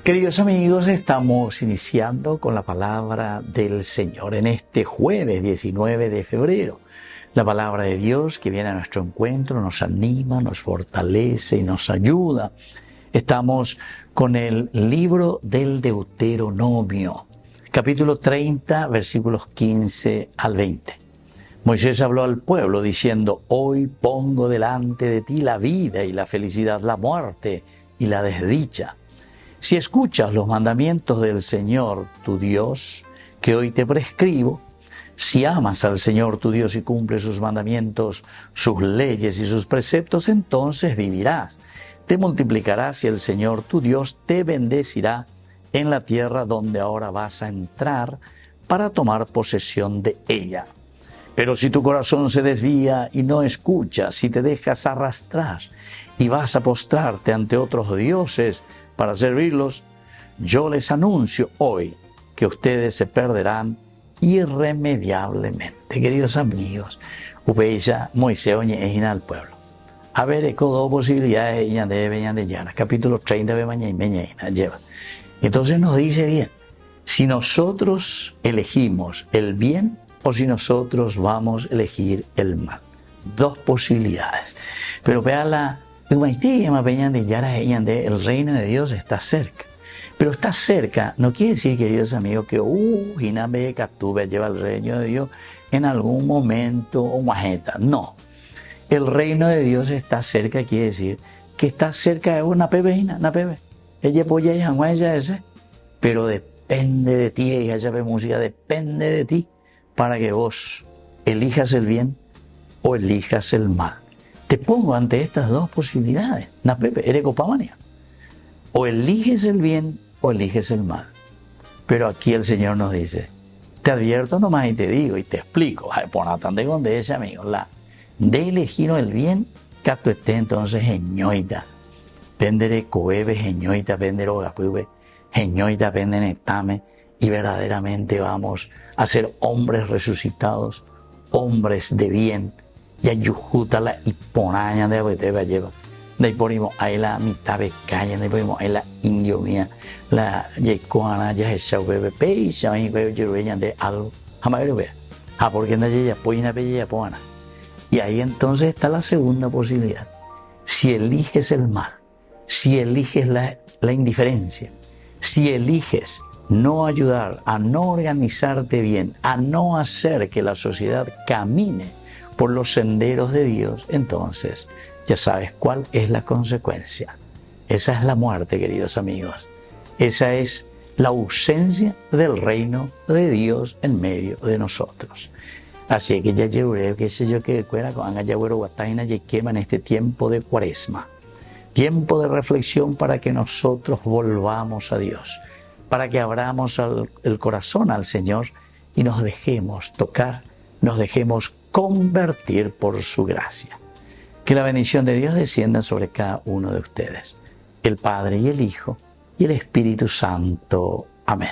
Queridos amigos, estamos iniciando con la palabra del Señor en este jueves 19 de febrero. La palabra de Dios que viene a nuestro encuentro nos anima, nos fortalece y nos ayuda. Estamos con el libro del Deuteronomio, capítulo 30, versículos 15 al 20. Moisés habló al pueblo diciendo: hoy pongo delante de ti la vida y la felicidad, la muerte y la desdicha. Si escuchas los mandamientos del Señor tu Dios, que hoy te prescribo, si amas al Señor tu Dios y cumples sus mandamientos, sus leyes y sus preceptos, entonces vivirás. Te multiplicarás y el Señor tu Dios te bendecirá en la tierra donde ahora vas a entrar para tomar posesión de ella. Pero si tu corazón se desvía y no escuchas, si te dejas arrastrar y vas a postrarte ante otros dioses para servirlos, yo les anuncio hoy que ustedes se perderán irremediablemente. Queridos amigos, Upeya, Moisés, oñe al pueblo. A ver, dos posibilidades de Yara, capítulo 30 de mañana lleva. Entonces nos dice bien, si nosotros elegimos el bien o si nosotros vamos a elegir el mal. Dos posibilidades. Pero vea el reino de Dios está cerca. Pero está cerca no quiere decir, queridos amigos, que lleva el reino de Dios en algún momento o majeta. No. El reino de Dios está cerca, quiere decir que está cerca de una pebeina, Ella polla y ella ese. Pero depende de ti, ella ve música, depende de ti para que vos elijas el bien o elijas el mal. Te pongo ante estas dos posibilidades. Eres copamania. O eliges el bien o eliges el mal. Pero aquí el Señor nos dice, te advierto nomás y te digo y te explico. Por no tan de donde ese amigo, de elegir el bien, cato esté entonces geñoita. Pendere coebe, geñoita, pendere ogapube, geñoita, pendere netame. Y verdaderamente vamos a ser hombres resucitados, hombres de bien. Ya yujuta la hiponaña de abeteba lleva. De ahí ponimos ahí la mitad de calle, de ahí ponimos ahí la indio mía, la yecoana, ya es el bebé, peisa, y veo yo de algo. Jamás lo vea. Porque no ya poina bella poana. Y ahí entonces está la segunda posibilidad. Si eliges el mal, si eliges la indiferencia, si eliges no ayudar, a no organizarte bien, a no hacer que la sociedad camine por los senderos de Dios, entonces ya sabes cuál es la consecuencia. Esa es la muerte, queridos amigos. Esa es la ausencia del reino de Dios en medio de nosotros. Así que ya llevaré, qué sé yo, que cuera con Angayagüero Guataina y quema en este tiempo de Cuaresma. Tiempo de reflexión para que nosotros volvamos a Dios, para que abramos el corazón al Señor y nos dejemos tocar, nos dejemos convertir por su gracia. Que la bendición de Dios descienda sobre cada uno de ustedes, el Padre y el Hijo y el Espíritu Santo. Amén.